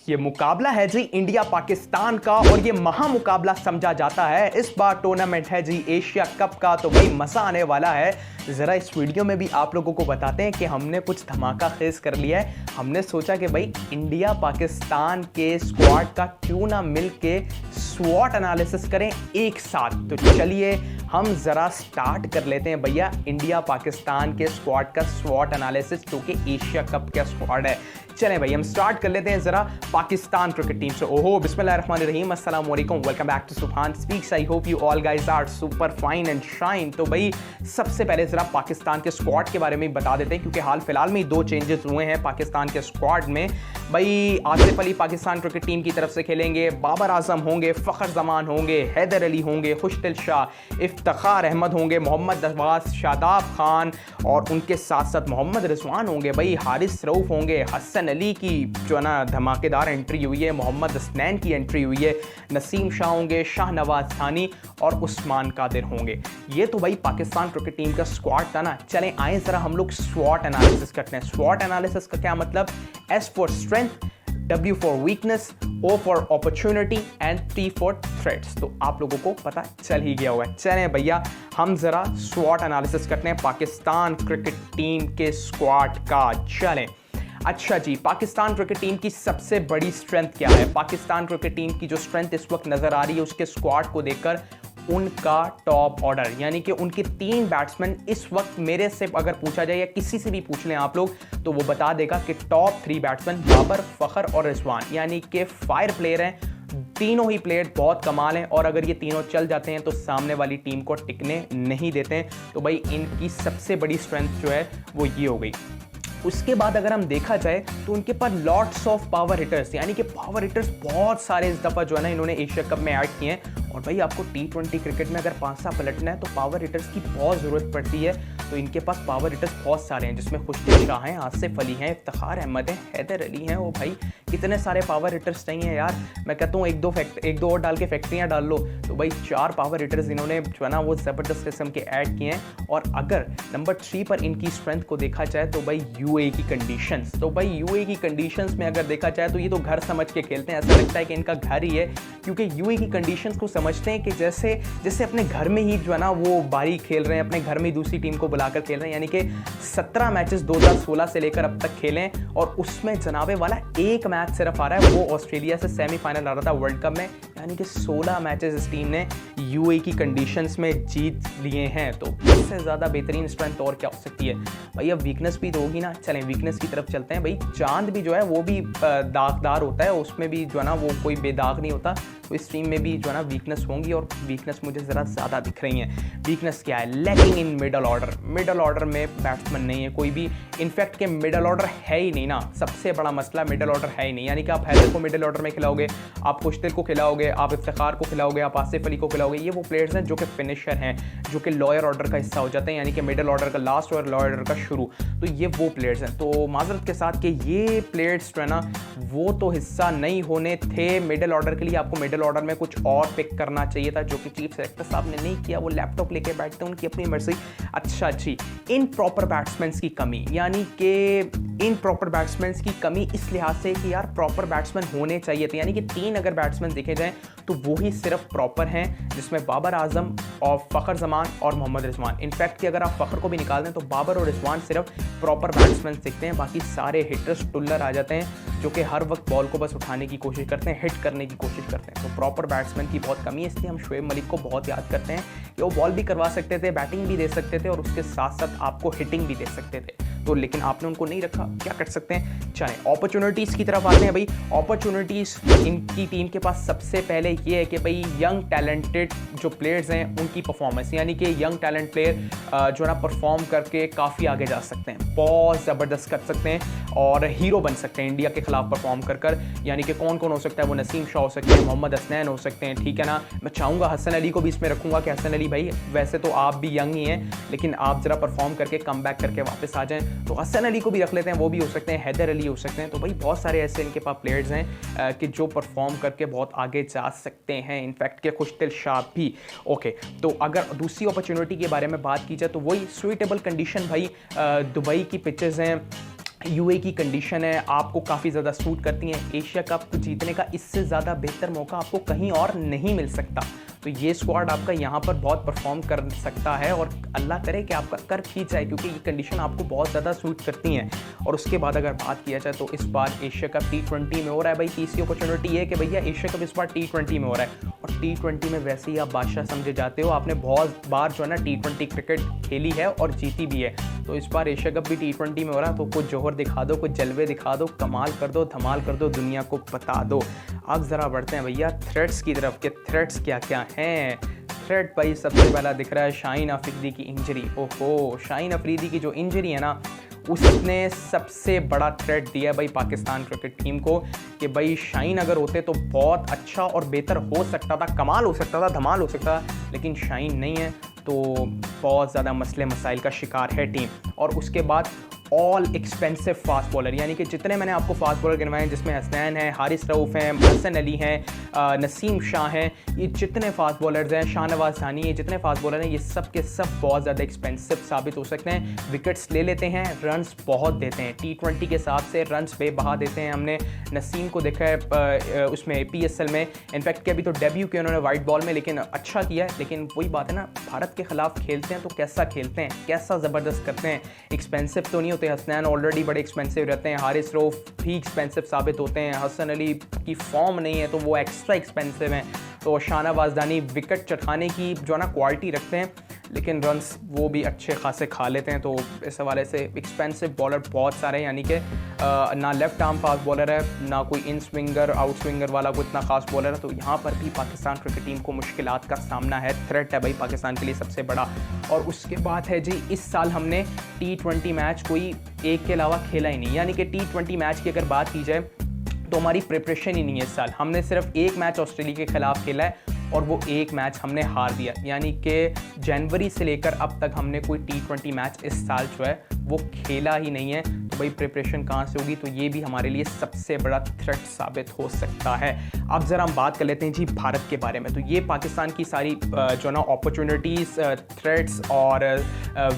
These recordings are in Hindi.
ये मुकाबला है जी इंडिया पाकिस्तान का और ये महामुकाबला समझा जाता है। इस बार टूर्नामेंट है जी एशिया कप का, तो भाई मजा आने वाला है। जरा इस वीडियो में भी आप लोगों को बताते हैं कि हमने कुछ धमाका खेज कर लिया है। हमने सोचा कि भाई इंडिया पाकिस्तान के स्क्वाड का क्यों ना मिल के स्वॉट एनालिसिस करें एक साथ। तो चलिए हम जरा स्टार्ट कर लेते हैं भैया इंडिया पाकिस्तान के स्क्वाड का स्वॉट एनालिसिस, जो कि एशिया कप का स्क्वाड है। चलें भाई हम स्टार्ट कर लेते हैं जरा पाकिस्तान क्रिकेट टीम से। ओहो बिस्मिल्लाहिर्रहमानिर्रहीम, अस्सलाम वालेकुम, welcome back to Subhan speaks. I hope you all guys are super fine and shine. तो भाई सबसे पहले जरा पाकिस्तान के स्क्वाड के बारे में बता देते हैं, क्योंकि हाल फिलहाल में 2 चेंजेस हुए हैं पाकिस्तान के स्क्वाड में। भाई आसिफ अली पाकिस्तान क्रिकेट टीम की तरफ से खेलेंगे, बाबर आजम होंगे, फ़खर जमान होंगे, हैदर अली होंगे, खुशदिल शाह, इफ्तिखार अहमद होंगे, मोहम्मद अब्बास, शादाब खान और उनके साथ साथ मोहम्मद रिजवान होंगे। भाई हारिस रऊफ होंगे, हसन अली की जो है ना धमाकेदार एंट्री हुई है, मोहम्मद हसनैन की एंट्री हुई है, नसीम शाह होंगे, शाहनवाज थानी और उस्मान कादिर होंगे। ये तो भाई पाकिस्तान क्रिकेट टीम का स्क्वाड था ना। चलें आए जरा हम लोग स्वॉट एनालिसिस करते हैं। स्वॉट एनालिसिस का क्या मतलब? S for strength, W for weakness, O for opportunity and T for threats. तो आप लोगों को पता चल ही गया हुआ है। चलें भैया हम जरा स्वॉट एनालिसिस करते हैं पाकिस्तान क्रिकेट टीम के स्क्वाड का। चलें अच्छा जी, पाकिस्तान क्रिकेट टीम की सबसे बड़ी स्ट्रेंथ क्या है? पाकिस्तान क्रिकेट टीम की जो स्ट्रेंथ इस वक्त नजर आ रही है उसके स्क्वाड को देखकर, उनका टॉप ऑर्डर, यानी कि उनके 3 बैट्समैन इस वक्त मेरे से अगर पूछा जाए या किसी से भी पूछ लें आप लोग, तो वो बता देगा कि टॉप 3 बैट्समैन बाबर, फ़खर और रिजवान, यानी कि फायर प्लेयर हैं। तीनों ही प्लेयर बहुत कमाल हैं और अगर ये तीनों चल जाते हैं तो सामने वाली टीम को टिकने नहीं देते हैं। तो भाई इनकी सबसे बड़ी स्ट्रेंथ जो है वो ये हो गई। उसके बाद अगर हम देखा जाए तो उनके पास लॉट्स ऑफ पावर हिटर्स, यानी कि पावर हिटर्स बहुत सारे इस दफ़ा जो है ना इन्होंने एशिया कप में ऐड किए हैं। और भाई आपको T20 क्रिकेट में अगर पासा पलटना है तो पावर हिटर्स की बहुत ज़रूरत पड़ती है। तो इनके पास पावर हिटर्स बहुत सारे हैं, जिसमें खुशदिल शाह हैं, आसिफ अली हैं, इफ्तिखार अहमद हैं, हैदर अली हैं। वो भाई कितने सारे पावर हिटर्स नहीं हैं यार। मैं कहता हूँ एक दो और डाल के फैक्ट्रियाँ डाल लो। तो भाई 4 पावर हिटर्स इन्होंने जो है ना वो ज़बरदस्त किस्म के ऐड किए हैं। और अगर नंबर 3 पर इनकी स्ट्रेंथ को देखा जाए तो भाई UAE की कंडीशंस। तो भाई UAE की कंडीशंस में अगर देखा जाए तो ये तो घर समझ के खेलते हैं, ऐसा लगता है कि इनका घर ही है, क्योंकि UAE की कंडीशंस को समझते हैं कि जैसे अपने घर में ही जो है ना वो बारी खेल रहे हैं, अपने घर में दूसरी टीम को बुलाकर खेल रहे हैं। यानी कि 17 मैचेस 2016 से लेकर अब तक खेले और उसमें जनाबे वाला 1 मैच सिर्फ आ रहा है, वो ऑस्ट्रेलिया से सेमीफाइनल आ रहा था वर्ल्ड कप में। यानी कि 16 मैचेस इस टीम ने UAE की कंडीशंस में जीत लिए हैं। तो इससे ज़्यादा बेहतरीन स्ट्रेंथ और क्या हो सकती है भाई? अब वीकनेस भी तो होगी ना। चलें वीकनेस की तरफ चलते हैं। भाई चांद भी जो है वो भी दागदार होता है, उसमें भी जो है ना वो कोई बेदाग नहीं होता। तो इस टीम में भी जो है ना वीकनेस होंगी और वीकनेस मुझे ज़रा ज़्यादा दिख रही हैं। वीकनेस क्या है? Lacking in middle order. Middle order में बैट्समैन नहीं है कोई भी, इनफैक्ट के मिडल ऑर्डर है ही नहीं ना। सबसे बड़ा मसला मिडल ऑर्डर है ही नहीं। यानी कि आप हैदर को मिडल ऑर्डर में खिलाओगे, आप खुशदिल को खिलाओगे, आप इफ्तिखार को खिलाओगे, आप आसिफ अली को खिलाओगे। ये वो प्लेयर्स हैं जो कि फिनिशर हैं, जो कि लोअर ऑर्डर का हिस्सा हो जाते हैं, यानी कि मिडल ऑर्डर का लास्ट और लोअर ऑर्डर का शुरू। तो ये वो प्लेयर्स हैं। तो माजरत के साथ कि ये प्लेयर्स जो है ना वो तो हिस्सा नहीं होने थे मिडल ऑर्डर के लिए। आपको मिडल ऑर्डर में कुछ और पिक करना चाहिए था, जो कि चीफ सेलेक्टर साहब ने नहीं किया। वो लैपटॉप लेके बैठते हैं, उनकी अपनी मर्जी। अच्छा जी, इन प्रॉपर बैट्समैन की कमी, यानी कि इन प्रॉपर बैट्समैन की कमी इस लिहाज से कि यार प्रॉपर बैट्समैन होने चाहिए थे। यानी कि 3 अगर बैट्समैन देखे जाएं तो वो ही सिर्फ प्रॉपर हैं, जिसमें बाबर आजम और फ़खर जमान और मोहम्मद रिजवान। इनफैक्ट कि अगर आप फ़खर को भी निकाल दें तो बाबर और रिजवान सिर्फ प्रॉपर बैट्समैन दिखते हैं, बाकी सारे हिटर्स टुल्लर आ जाते हैं, जो कि हर वक्त बॉल को बस उठाने की कोशिश करते हैं, हिट करने की कोशिश करते हैं। तो प्रॉपर बैट्समैन की बहुत कमी है, इसलिए हम शोएब मलिक को बहुत याद करते हैं कि वो बॉल भी करवा सकते थे, बैटिंग भी दे सकते थे और उसके साथ साथ आपको हिटिंग भी दे सकते थे। तो लेकिन आपने उनको नहीं रखा, क्या कर सकते हैं। चलें अपॉर्चुनिटीज़ की तरफ आते हैं। भाई अपॉर्चुनिटीज़ इनकी टीम के पास सबसे पहले ये है कि भाई यंग टैलेंटेड जो प्लेयर्स हैं उनकी परफॉर्मेंस, यानी कि यंग टैलेंट प्लेयर जो ना परफॉर्म करके काफ़ी आगे जा सकते हैं, बहुत ज़बरदस्त कर सकते हैं और हीरो बन सकते हैं इंडिया के खिलाफ परफॉर्म कर। यानी कि कौन कौन हो सकता है? वो नसीम शाह हो सकते हैं, मोहम्मद हसनैन हो सकते हैं, ठीक है ना। मैं चाहूँगा हसन अली को भी इसमें रखूँगा कि हसन अली भाई वैसे तो आप भी यंग ही हैं, लेकिन आप ज़रा परफॉर्म करके कम बैक करके वापस आ जाएँ, तो हसन अली को भी रख लेते हैं। वो भी हो सकते हैं, हैदर अली हो सकते हैं। तो भाई बहुत सारे ऐसे इनके पास प्लेयर्स हैं कि जो परफॉर्म करके बहुत आगे जा सकते हैं, इनफैक्ट के खुशदिल शाह भी। ओके, तो अगर दूसरी अपॉर्चुनिटी के बारे में बात की जाए तो वही सुइटेबल कंडीशन। भाई दुबई की पिचेस हैं, यूए की कंडीशन है, आपको काफ़ी ज़्यादा सूट करती हैं। एशिया कप जीतने का इससे ज़्यादा बेहतर मौका आपको कहीं और नहीं मिल सकता। तो ये स्क्वाड आपका यहाँ पर बहुत परफॉर्म कर सकता है और अल्लाह करे कि आपका कर भी जाए, क्योंकि ये कंडीशन आपको बहुत ज़्यादा सूट करती हैं। और उसके बाद अगर बात किया जाए तो इस बार एशिया कप T20 में हो रहा है भाई। तीसरी अपॉर्चुनिटी है कि भैया एशिया कप इस बार T20 में हो रहा है, और T20 में वैसे ही आप बादशाह समझे जाते हो। आपने बहुत बार जो है ना T20 क्रिकेट खेली है और जीती भी है, तो इस बार एशिया कप भी T20 में हो रहा है। तो कुछ जोहर दिखा दो, कुछ जलवे दिखा दो, कमाल कर दो, धमाल कर दो, दुनिया को बता दो। अब ज़रा बढ़ते हैं भैया थ्रेट्स की तरफ के थ्रेट्स क्या क्या हैं। थ्रेट भाई सबसे पहला दिख रहा है शाहीन अफरीदी की इंजरी। ओहो, शाहीन अफरीदी की जो इंजरी है ना, उसने सबसे बड़ा थ्रेट दिया है भाई पाकिस्तान क्रिकेट टीम को कि भाई शाहीन अगर होते तो बहुत अच्छा और बेहतर हो सकता था, कमाल हो सकता था, धमाल हो सकता था, लेकिन शाहीन नहीं है तो बहुत ज़्यादा मसले मसाइल का शिकार है टीम। और उसके बाद ऑल एक्सपेंसिव फास्ट बॉलर, यानी कि जितने मैंने आपको फास्ट बॉलर गिनवाए हैं, जिसमें हसनैन है, हारिस रऊफ़ हैं, हसन अली हैं, नसीम शाह हैं, ये जितने फास्ट बॉलर्स हैं, शाहनवाज सानी, ये जितने फास्ट बॉलर हैं, ये सब के सब बहुत ज़्यादा एक्सपेंसिव साबित हो सकते हैं। विकेट्स ले लेते हैं, रन्स बहुत देते हैं, T20 के हिसाब से रन्स बेबहा देते हैं। हमने नसीम को देखा है उसमें PSL में, इनफैक्ट कि अभी तो डेब्यू किया उन्होंने वाइट बॉल में, लेकिन अच्छा किया है। लेकिन वही बात है ना, भारत के खिलाफ खेलते हैं तो कैसा खेलते हैं, कैसा ज़बरदस्त करते हैं। एक्सपेंसिव तो नहीं होते, हसनैन ऑलरेडी बड़े एक्सपेंसिव रहते हैं, हारिस रऊफ़ भी एक्सपेंसिव साबित होते हैं, हसन अली की फॉर्म नहीं है तो वो एक्स्ट्रा एक्सपेंसिव हैं। तो शाहनवाज दानी विकेट चटकाने की जो है ना क्वालिटी रखते हैं, लेकिन रन्स वो भी अच्छे खासे खा लेते हैं। तो इस हवाले से एक्सपेंसिव बॉलर बहुत सारे हैं, यानी कि ना लेफ्ट आर्म फास्ट बॉलर है, ना कोई इन स्विंगर आउट स्विंगर वाला कोई इतना खास बॉलर है। तो यहाँ पर भी पाकिस्तान क्रिकेट टीम को मुश्किलात का सामना है। थ्रेट है भाई पाकिस्तान के लिए सबसे बड़ा। और उसके बाद है जी, इस साल हमने T20 मैच कोई एक के अलावा खेला ही नहीं, यानी कि T20 मैच की अगर बात की जाए तो हमारी प्रिपरेशन ही नहीं है इस साल। हमने सिर्फ एक मैच ऑस्ट्रेलिया के खिलाफ खेला है और वो एक मैच हमने हार दिया, यानी कि जनवरी से लेकर अब तक हमने कोई T20 मैच इस साल जो है वो खेला ही नहीं है। तो भाई प्रिपरेशन कहाँ से होगी, तो ये भी हमारे लिए सबसे बड़ा थ्रेट साबित हो सकता है। अब ज़रा हम बात कर लेते हैं जी भारत के बारे में। तो ये पाकिस्तान की सारी जो ना अपॉर्चुनिटीज़, थ्रेट्स और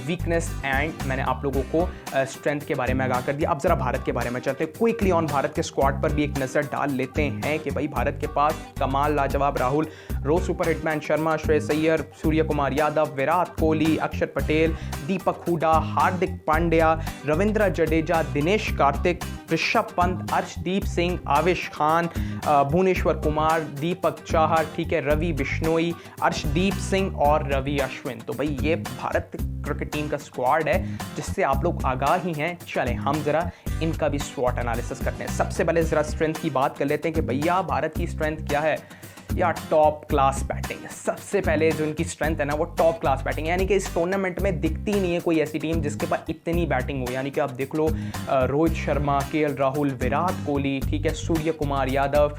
वीकनेस एंड मैंने आप लोगों को स्ट्रेंथ के बारे में आगाह कर दिया। अब ज़रा भारत के बारे में चलते हैं क्विकली ऑन भारत के स्क्वाड पर भी एक नज़र डाल लेते हैं कि भाई भारत के पास कमाल, लाजवाब राहुल, रोज सुपर हिटमैन शर्मा, श्रेयस अय्यर, सूर्य कुमार यादव, विराट कोहली, अक्षर पटेल, दीपक हुडा, हार्दिक पांड्या, रविंद्र जडेजा, दिनेश कार्तिक, ऋषभ पंत, अर्शदीप सिंह, आवेश खान, भुवनेश्वर कुमार, दीपक चाहर, ठीक है, रवि बिश्नोई, अर्शदीप सिंह और रवि अश्विन। तो भाई ये भारत क्रिकेट टीम का स्क्वाड है जिससे आप लोग आगाह ही हैं। चलें हम ज़रा इनका भी स्वॉट एनालिसिस करते हैं। सबसे पहले ज़रा स्ट्रेंथ की बात कर लेते हैं कि भैया भारत की स्ट्रेंथ क्या है। या टॉप क्लास बैटिंग। सबसे पहले जो इनकी स्ट्रेंथ है ना वो टॉप क्लास बैटिंग, यानी कि इस टूर्नामेंट में दिखती ही नहीं है कोई ऐसी टीम जिसके पास इतनी बैटिंग हो। यानी कि आप देख लो रोहित शर्मा, KL राहुल, विराट कोहली, ठीक है, सूर्य कुमार यादव,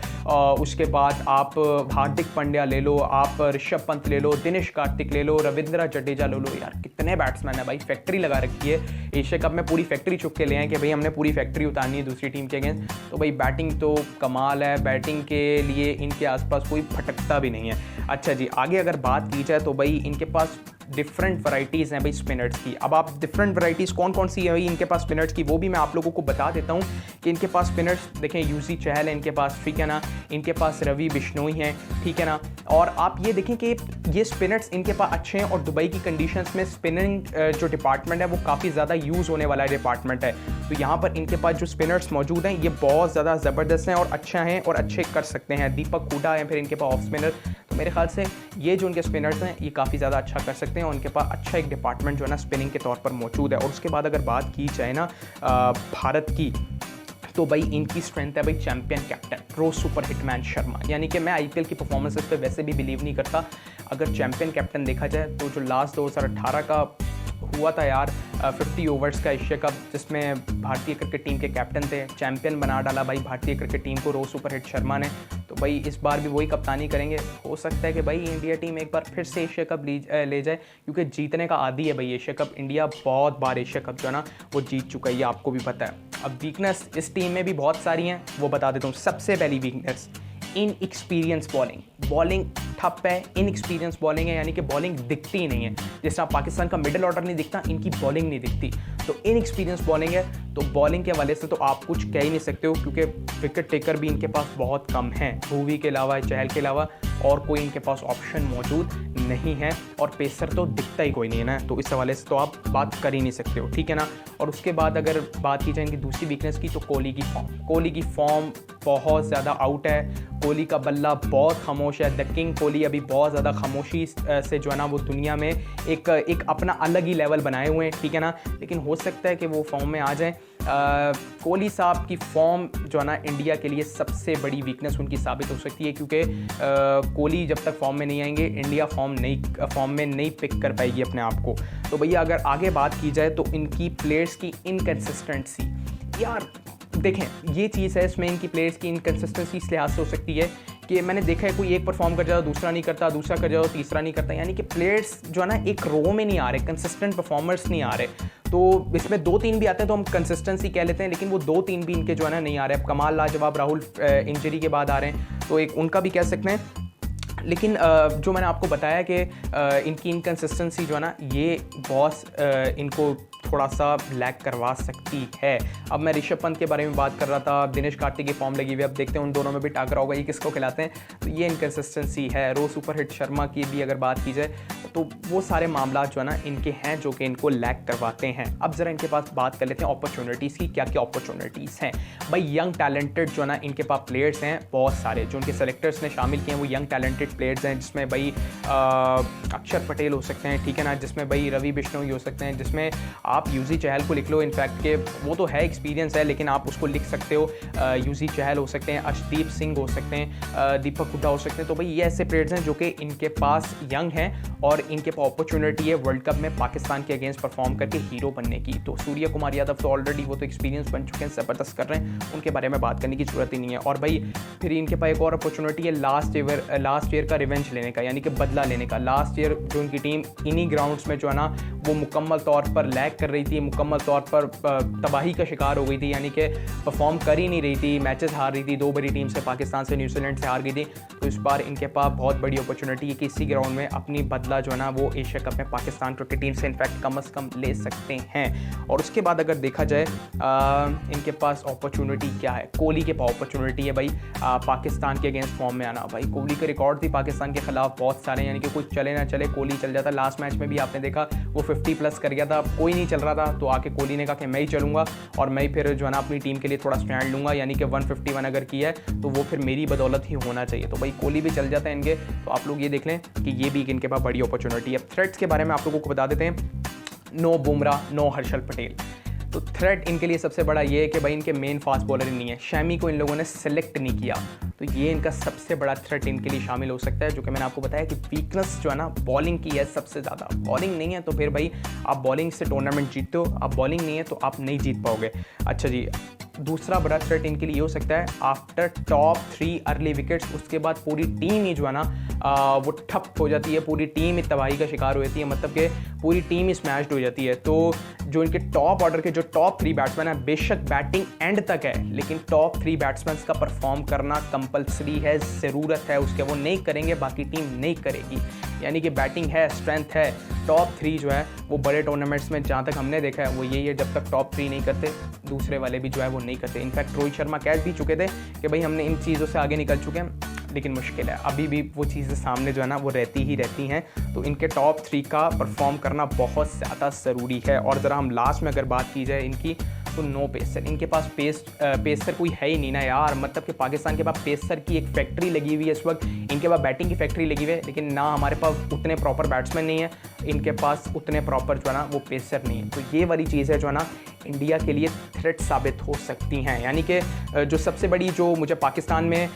उसके बाद आप हार्दिक पांड्या ले लो, आप ऋषभ पंत ले लो, दिनेश कार्तिक ले लो, रविंद्र जडेजा ले लो। यार कितने बैट्समैन है भाई, फैक्ट्री लगा रखी है। एशिया कप में पूरी फैक्ट्री चुक के ले आए कि भाई हमने पूरी फैक्ट्री उतारनी है दूसरी टीम के अगेंस्ट। तो भाई बैटिंग तो कमाल है, बैटिंग के लिए इनके आसपास कोई भटकता भी नहीं है। अच्छा जी, आगे अगर बात की जाए तो भाई इनके पास डिफरेंट वैराइटीज़ हैं भाई स्पिनर्स की। अब आप डिफरेंट वैराइटीज़ कौन कौन सी है भाई इनके पास स्पिनर्स की, वो भी मैं आप लोगों को बता देता हूँ कि इनके पास स्पिनर्स देखें, यूसी चहल है इनके पास, ठीक है ना, इनके पास रवि बिश्नोई हैं, ठीक है ना। और आप ये देखें कि ये स्पिनर्स इनके पास अच्छे हैं और दुबई की कंडीशंस में स्पिनिंग जो डिपार्टमेंट है वो काफ़ी ज़्यादा यूज़ होने वाला डिपार्टमेंट है। तो यहाँ पर इनके पास जो स्पिनर्स मौजूद हैं ये बहुत ज़्यादा ज़बरदस्त हैं और अच्छा हैं और अच्छे कर सकते हैं। दीपक हुडा है फिर इनके पास ऑफ स्पिनर। तो मेरे ख्याल से ये जो उनके स्पिनर्स हैं ये काफ़ी ज़्यादा अच्छा कर सकते हैं और उनके पास अच्छा एक डिपार्टमेंट जो है ना स्पिनिंग के तौर पर मौजूद है। और उसके बाद अगर बात की जाए ना भारत की, तो भाई इनकी स्ट्रेंथ है भाई चैंपियन कैप्टन रोज सुपर हिटमैन शर्मा। यानी कि मैं IPL की परफॉर्मेंसेस पे वैसे भी बिलीव नहीं करता। अगर चैंपियन कैप्टन देखा जाए तो जो लास्ट 2018 का हुआ था यार 50 ओवर्स का एशिया कप, जिसमें भारतीय क्रिकेट टीम के कैप्टन थे, चैंपियन बना डाला भाई भारतीय क्रिकेट टीम को रोज सुपर हिट शर्मा ने। तो भाई इस बार भी वही कप्तानी करेंगे। हो सकता है कि भाई इंडिया टीम एक बार फिर से एशिया कप ले जाए, क्योंकि जीतने का आदी है भाई एशिया कप। इंडिया बहुत बार एशिया कप जो है ना वो जीत चुका है, ये आपको भी पता है। अब वीकनेस इस टीम में भी बहुत सारी हैं, वो बता देता हूँ। सबसे पहली वीकनेस इनएक्सपीरियंस बॉलिंग ठप है, इनएक्सपीरियंस बॉलिंग है, यानी कि बॉलिंग दिखती ही नहीं है। जिस तरह पाकिस्तान का मिडिल ऑर्डर नहीं दिखता, इनकी बॉलिंग नहीं दिखती। तो इनएक्सपीरियंस बॉलिंग है। तो बॉलिंग के हवाले से तो आप कुछ कह ही नहीं सकते हो, क्योंकि विकेट टेकर भी इनके पास बहुत कम हैं। भुवी के अलावा, चहल के अलावा और कोई इनके पास ऑप्शन मौजूद नहीं है, और पेसर तो दिखता ही कोई नहीं है ना, तो इस हवाले से तो आप बात कर ही नहीं सकते हो, ठीक है ना। और उसके बाद अगर बात की जाए इनकी दूसरी वीकनेस की, तो कोहली की फॉर्म बहुत ज़्यादा आउट है। कोहली का बल्ला बहुत खामोश है। द किंग कोहली अभी बहुत ज़्यादा खामोशी से जो है ना वो दुनिया में एक अपना अलग ही लेवल बनाए हुए हैं, ठीक है ना। लेकिन हो सकता है कि वो फॉर्म में आ जाएं। कोहली साहब की फॉर्म जो है ना इंडिया के लिए सबसे बड़ी वीकनेस उनकी साबित हो सकती है, क्योंकि कोहली जब तक फॉर्म में नहीं आएंगे, इंडिया फॉर्म में नहीं पिक कर पाएगी अपने आप को। तो भैया अगर आगे बात की जाए तो इनकी प्लेयर्स की इनकन्सिस्टेंसी, यार देखें ये चीज़ है, इसमें इनकी प्लेयर्स की इनकन्सिस्टेंसी इस लिहाज से हो सकती है कि मैंने देखा है कोई एक परफॉर्म कर जाता दूसरा नहीं करता, दूसरा कर जाता तीसरा नहीं करता, यानी कि प्लेयर्स जो है ना एक रो में नहीं आ रहे, कंसिस्टेंट परफॉर्मर्स नहीं आ रहे। तो इसमें 2-3 भी आते हैं तो हम कंसिस्टेंसी कह लेते हैं, लेकिन वो 2-3 भी इनके जो है ना नहीं आ रहे। अब कमाल लाजवाब राहुल इंजरी के बाद आ रहे हैं, तो एक उनका भी कह सकते हैं। लेकिन जो मैंने आपको बताया कि इनकी इनकन्सिस्टेंसी जो है ना ये बॉस इनको थोड़ा सा लैग करवा सकती है। अब मैं ऋषभ पंत के बारे में बात कर रहा था, दिनेश कार्तिक की फॉर्म लगी हुई है, अब देखते हैं उन दोनों में भी टाकरा होगा, ये किसको खिलाते हैं। तो ये इनकन्सिस्टेंसी है। रो सुपर हिट शर्मा की भी अगर बात की जाए तो वो सारे मामला जो है ना इनके हैं जो कि इनको लैग करवाते हैं। अब ज़रा इनके पास बात कर लेते हैं अपॉर्चुनिटीज़ की, क्या क्या अपॉर्चुनिटीज़ हैं। भाई यंग टैलेंटेड जो है ना इनके पास प्लेयर्स हैं बहुत सारे, जो उनके सेलेक्टर्स ने शामिल किए हैं वो यंग टैलेंटेड प्लेयर्स हैं, जिसमें भाई अक्षर पटेल हो सकते हैं, ठीक है ना, जिसमें भाई रवि बिश्नोई हो सकते हैं, जिसमें आप यूजी चहल को लिख लो। इनफैक्ट के वो तो है एक्सपीरियंस है, लेकिन आप उसको लिख सकते हो। यूजी चहल हो सकते हैं, अर्शदीप सिंह हो सकते हैं, दीपक हुड्डा हो सकते हैं। तो भाई ये ऐसे प्लेयर्स हैं जो कि इनके पास यंग हैं और इनके पास अपॉर्चुनिटी है वर्ल्ड कप में पाकिस्तान के अगेंस्ट परफॉर्म करके हीरो बनने की। तो सूर्य कुमार यादव तो ऑलरेडी वो तो एक्सपीरियंस बन चुके हैं, ज़बरदस्त कर रहे हैं, उनके बारे में बात करने की जरूरत ही नहीं है। और भाई फिर इनके पास एक और अपॉर्चुनिटी है लास्ट ईयर का रिवेंज लेने का, यानी कि बदला लेने का। लास्ट ईयर जो उनकी टीम इन्हीं ग्राउंड्स में जो है ना वो मुकम्मल तौर पर लैग कर रही थी, मुकम्मल तौर पर तबाही का शिकार हो गई थी, यानी कि परफॉर्म कर ही नहीं रही थी, मैचेस हार रही थी, 2 बड़ी टीम से, पाकिस्तान से, न्यूजीलैंड से हार गई थी। तो इस बार इनके पास बहुत बड़ी अपॉर्चुनिटी है कि इसी ग्राउंड में अपनी बदला जो है ना वो एशिया कप में पाकिस्तान क्रिकेट टीम से इनफैक्ट कम से कम ले सकते हैं। और उसके बाद अगर देखा जाए इनके पास अपॉर्चुनिटी क्या है, कोहली के पास अपॉर्चुनिटी है भाई पाकिस्तान के अगेंस्ट फॉर्म में आना। भाई कोहली का रिकॉर्ड थी पाकिस्तान के खिलाफ बहुत सारे, यानी कि कुछ चले ना चले कोहली चल जाता। लास्ट मैच में भी आपने देखा वो 50+ कर गया था, कोई नहीं चल रहा था, तो आके कोहली ने कहा कि मैं ही चलूँगा और मैं फिर जो है ना अपनी टीम के लिए थोड़ा स्टैंड लूँगा, यानी कि 151 अगर किया है तो वो फिर मेरी बदौलत ही होना चाहिए। तो भाई कोहली भी चल जाता है इनके, तो आप लोग ये देख लें कि ये भी इनके पास बड़ी अपॉर्चुनिटी है। थ्रेट्स के बारे में आप लोगों को बता देते हैं, नो बुमराह, नो हर्षल पटेल। तो थ्रेट इनके लिए सबसे बड़ा ये है कि भाई इनके मेन फास्ट बॉलर ही नहीं है, शैमी को इन लोगों ने सेलेक्ट नहीं किया, तो ये इनका सबसे बड़ा थ्रेट इनके लिए शामिल हो सकता है। जो कि मैंने आपको बताया कि वीकनेस जो है ना बॉलिंग की है सबसे ज़्यादा। बॉलिंग नहीं है तो फिर भाई आप बॉलिंग से टूर्नामेंट जीतते हो, आप बॉलिंग नहीं है तो आप नहीं जीत पाओगे। अच्छा जी, दूसरा बड़ा थ्रेट इनके लिए हो सकता है आफ्टर टॉप 3 अर्ली विकेट्स, उसके बाद पूरी टीम ही जो है ना वो ठप हो जाती है, पूरी टीम ही तबाही का शिकार हो जाती है, मतलब कि पूरी टीम ही स्मैश्ड हो जाती है। तो जो इनके टॉप ऑर्डर के जो टॉप 3 बैट्समैन है, बेशक बैटिंग एंड तक है, लेकिन टॉप 3 बैट्समैन का परफॉर्म करना कंपलसरी है, ज़रूरत है उसके, वो नहीं करेंगे बाकी टीम नहीं करेगी। यानी कि बैटिंग है, स्ट्रेंथ है, टॉप 3 जो है वो बड़े टूर्नामेंट्स में जहाँ तक हमने देखा है वो यही है, जब तक टॉप 3 नहीं करते दूसरे वाले भी जो है वो नहीं करते। इनफैक्ट रोहित शर्मा कह भी चुके थे कि भाई हमने इन चीज़ों से आगे निकल चुके हैं, लेकिन मुश्किल है, अभी भी वो चीज़ें सामने जो है ना वो रहती ही रहती हैं। तो इनके टॉप 3 का परफॉर्म करना बहुत ज़्यादा ज़रूरी है। और ज़रा हम लास्ट में अगर बात की जाए इनकी, तो नो पेसर, इनके पास पेसर कोई है ही नहीं ना यार, मतलब कि पाकिस्तान के पास पेसर की एक फैक्ट्री लगी हुई है इस वक्त, इनके पास बैटिंग की फैक्ट्री लगी हुई है, लेकिन ना हमारे पास उतने प्रॉपर बैट्समैन नहीं है, इनके पास उतने प्रॉपर जो है ना वो पेसर नहीं है। तो ये वाली चीज़ है जो है ना इंडिया के लिए थ्रेट साबित हो सकती हैं। यानी कि जो सबसे बड़ी जो मुझे पाकिस्तान में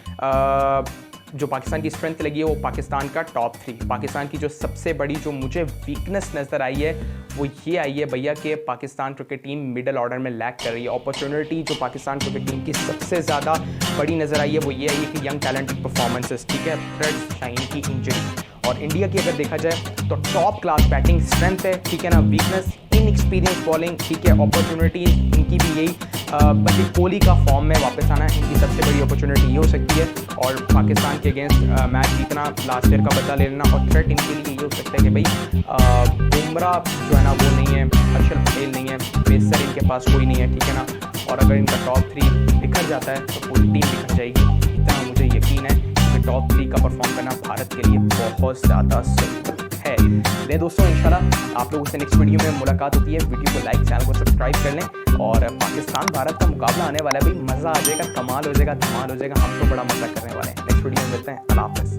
जो पाकिस्तान की स्ट्रेंथ लगी है वो पाकिस्तान का टॉप 3। पाकिस्तान की जो सबसे बड़ी जो मुझे वीकनेस नज़र आई है वो ये आई है भैया कि Pakistan cricket team middle order में लैग कर रही है। अपॉर्चुनिटी जो पाकिस्तान क्रिकेट टीम की सबसे ज़्यादा बड़ी नज़र आई है वो ये आई है कि यंग टैलेंटेड परफॉर्मेंसेस, ठीक है, थ्रेट्स, शाइन की इंजरी। और इंडिया की अगर देखा जाए तो टॉप क्लास बैटिंग स्ट्रेंथ है, ठीक है ना, वीकनेस इनएक्सपीरियंस बॉलिंग, ठीक है, अपॉर्चुनिटीज इनकी भी यही बल्कि कोहली का फॉर्म में वापस आना इनकी सबसे बड़ी अपॉर्चुनिटी ये हो सकती है, और पाकिस्तान के अगेंस्ट मैच जीतना, लास्ट ईयर का बदला ले लेना, और थ्रेट इनके लिए ये हो सकता है कि भाई बुमराह जो है ना वो नहीं है, अक्षर पटेल नहीं है, पेसर इनके पास कोई नहीं है, ठीक है ना, और अगर इनका टॉप 3 बिखर जाता है तो पूरी टीम बिखर जाएगी। इतना मुझे यकीन है कि टॉप 3 का परफॉर्म करना भारत के लिए बहुत ज़्यादा जरूरी है। ले दोस्तों, इंशाल्लाह आप लोगों से नेक्स्ट वीडियो में मुलाकात होती है। वीडियो को लाइक, चैनल को सब्सक्राइब कर लें, और पाकिस्तान भारत का मुकाबला आने वाला है भाई, मज़ा आ जाएगा, कमाल हो जाएगा, धमाल हो जाएगा, हम तो बड़ा मज़ा करने वाले हैं। नेक्स्ट वीडियो में मिलते हैं, अल्लाह हाफ़िज़।